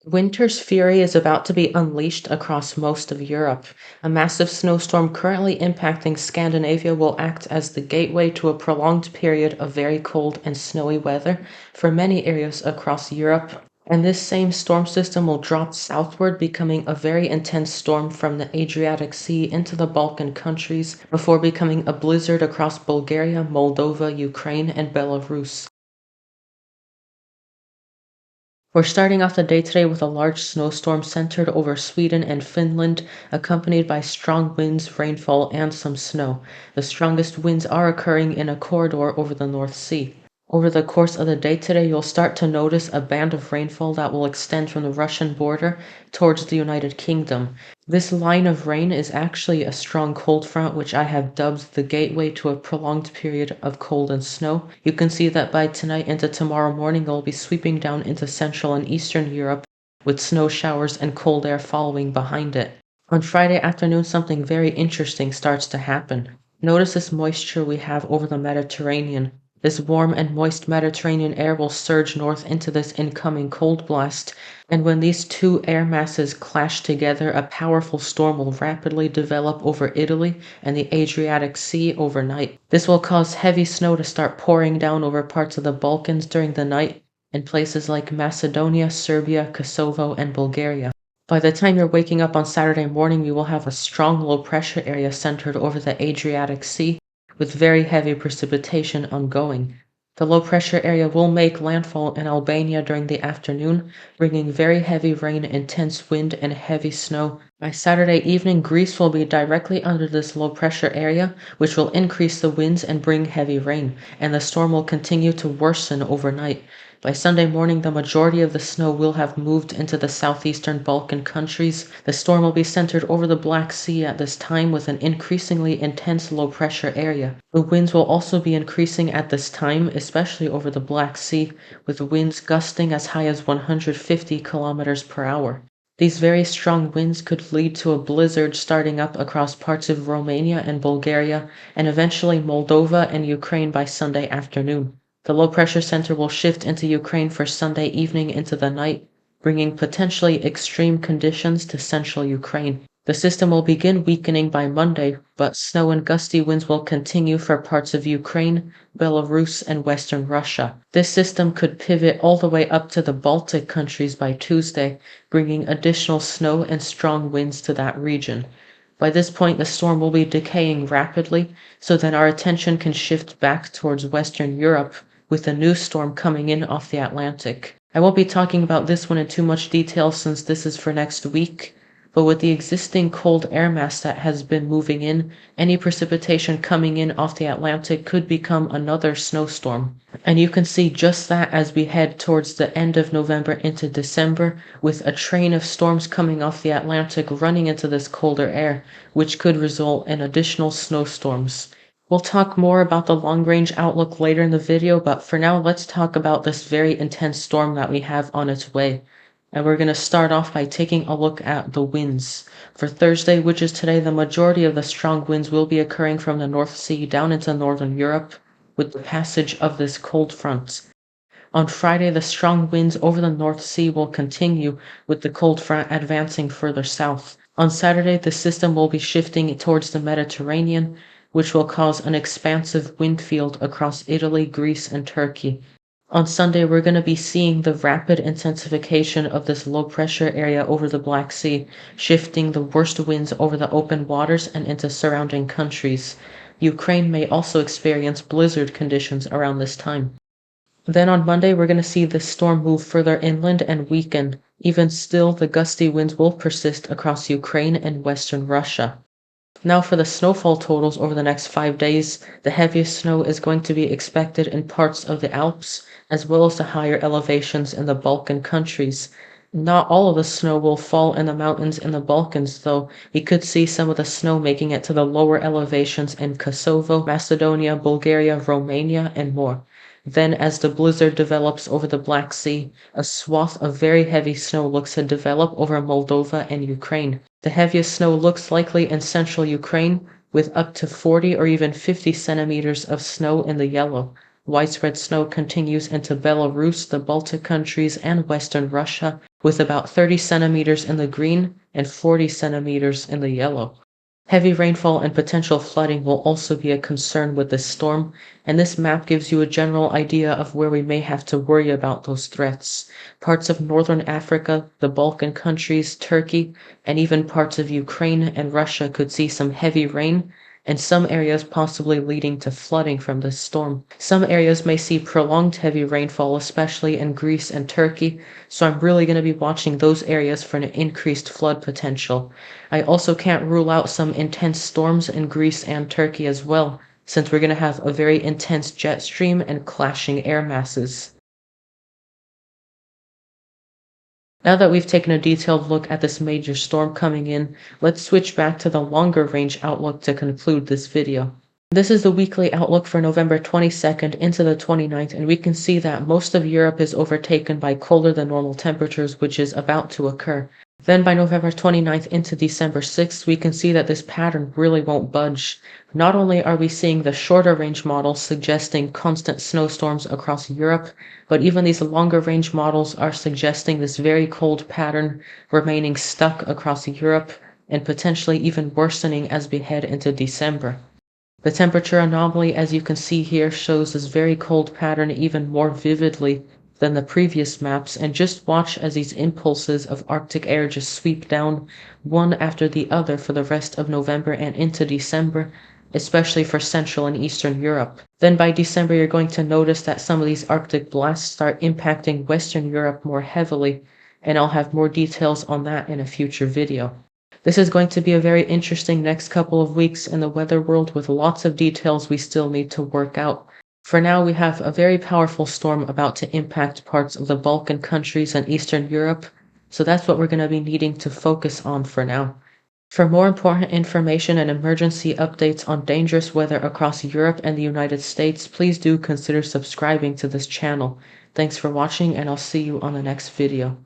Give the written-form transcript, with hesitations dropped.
Winter's fury is about to be unleashed across most of Europe. A massive snowstorm currently impacting Scandinavia will act as the gateway to a prolonged period of very cold and snowy weather for many areas across Europe. And this same storm system will drop southward, becoming a very intense storm from the Adriatic Sea into the Balkan countries before becoming a blizzard across Bulgaria, Moldova, Ukraine, and Belarus. We're starting off the day today with a large snowstorm centered over Sweden and Finland, accompanied by strong winds, rainfall, and some snow. The strongest winds are occurring in a corridor over the North Sea. Over the course of the day today, you'll start to notice a band of rainfall that will extend from the Russian border towards the United Kingdom. This line of rain is actually a strong cold front, which I have dubbed the gateway to a prolonged period of cold and snow. You can see that by tonight into tomorrow morning, it will be sweeping down into Central and Eastern Europe, with snow showers and cold air following behind it. On Friday afternoon, something very interesting starts to happen. Notice this moisture we have over the Mediterranean. This warm and moist Mediterranean air will surge north into this incoming cold blast, and when these two air masses clash together, a powerful storm will rapidly develop over Italy and the Adriatic Sea overnight. This will cause heavy snow to start pouring down over parts of the Balkans during the night, in places like Macedonia, Serbia, Kosovo, and Bulgaria. By the time you're waking up on Saturday morning, you will have a strong low pressure area centered over the Adriatic Sea, with very heavy precipitation ongoing. The low pressure area will make landfall in Albania during the afternoon, bringing very heavy rain, intense wind, and heavy snow. By Saturday evening, Greece will be directly under this low pressure area, which will increase the winds and bring heavy rain, and the storm will continue to worsen overnight. By Sunday morning, the majority of the snow will have moved into the southeastern Balkan countries. The storm will be centered over the Black Sea at this time with an increasingly intense low pressure area. The winds will also be increasing at this time, especially over the Black Sea, with winds gusting as high as 150 kilometers per hour. These very strong winds could lead to a blizzard starting up across parts of Romania and Bulgaria, and eventually Moldova and Ukraine by Sunday afternoon. The low pressure center will shift into Ukraine for Sunday evening into the night, bringing potentially extreme conditions to central Ukraine. The system will begin weakening by Monday, but snow and gusty winds will continue for parts of Ukraine, Belarus, and western Russia. This system could pivot all the way up to the Baltic countries by Tuesday, bringing additional snow and strong winds to that region. By this point, the storm will be decaying rapidly, so then our attention can shift back towards Western Europe, with a new storm coming in off the Atlantic. I won't be talking about this one in too much detail since this is for next week, but with the existing cold air mass that has been moving in, any precipitation coming in off the Atlantic could become another snowstorm. And you can see just that as we head towards the end of November into December, with a train of storms coming off the Atlantic running into this colder air, which could result in additional snowstorms. We'll talk more about the long-range outlook later in the video, but for now, let's talk about this very intense storm that we have on its way. And we're going to start off by taking a look at the winds. For Thursday, which is today, the majority of the strong winds will be occurring from the North Sea down into northern Europe, with the passage of this cold front. On Friday, the strong winds over the North Sea will continue, with the cold front advancing further south. On Saturday, the system will be shifting towards the Mediterranean, which will cause an expansive wind field across Italy, Greece, and Turkey. On Sunday, we're going to be seeing the rapid intensification of this low pressure area over the Black Sea, shifting the worst winds over the open waters and into surrounding countries. Ukraine may also experience blizzard conditions around this time. Then on Monday, we're going to see this storm move further inland and weaken. Even still, the gusty winds will persist across Ukraine and western Russia. Now for the snowfall totals over the next 5 days, the heaviest snow is going to be expected in parts of the Alps, as well as the higher elevations in the Balkan countries. Not all of the snow will fall in the mountains in the Balkans, though we could see some of the snow making it to the lower elevations in Kosovo, Macedonia, Bulgaria, Romania, and more. Then, as the blizzard develops over the Black Sea, a swath of very heavy snow looks to develop over Moldova and Ukraine. The heaviest snow looks likely in central Ukraine, with up to 40 or even 50 centimeters of snow in the yellow. Widespread snow continues into Belarus, the Baltic countries, and western Russia, with about 30 centimeters in the green and 40 centimeters in the yellow. Heavy rainfall and potential flooding will also be a concern with this storm, and this map gives you a general idea of where we may have to worry about those threats. Parts of northern Africa, the Balkan countries, Turkey, and even parts of Ukraine and Russia could see some heavy rain, and some areas possibly leading to flooding from this storm. Some areas may see prolonged heavy rainfall, especially in Greece and Turkey, so I'm really going to be watching those areas for an increased flood potential. I also can't rule out some intense storms in Greece and Turkey as well, since we're going to have a very intense jet stream and clashing air masses. Now that we've taken a detailed look at this major storm coming in, let's switch back to the longer range outlook to conclude this video. This is the weekly outlook for November 22nd into the 29th, and we can see that most of Europe is overtaken by colder than normal temperatures, which is about to occur. Then by November 29th into December 6th, we can see that this pattern really won't budge. Not only are we seeing the shorter range models suggesting constant snowstorms across Europe, but even these longer range models are suggesting this very cold pattern remaining stuck across Europe and potentially even worsening as we head into December. The temperature anomaly, as you can see here, shows this very cold pattern even more vividly than the previous maps, and just watch as these impulses of Arctic air just sweep down one after the other for the rest of November and into December, especially for Central and Eastern Europe. Then by December, you're going to notice that some of these Arctic blasts start impacting Western Europe more heavily, and I'll have more details on that in a future video. This is going to be a very interesting next couple of weeks in the weather world with lots of details we still need to work out. For now, we have a very powerful storm about to impact parts of the Balkan countries and Eastern Europe, so that's what we're going to be needing to focus on for now. For more important information and emergency updates on dangerous weather across Europe and the United States, please do consider subscribing to this channel. Thanks for watching, and I'll see you on the next video.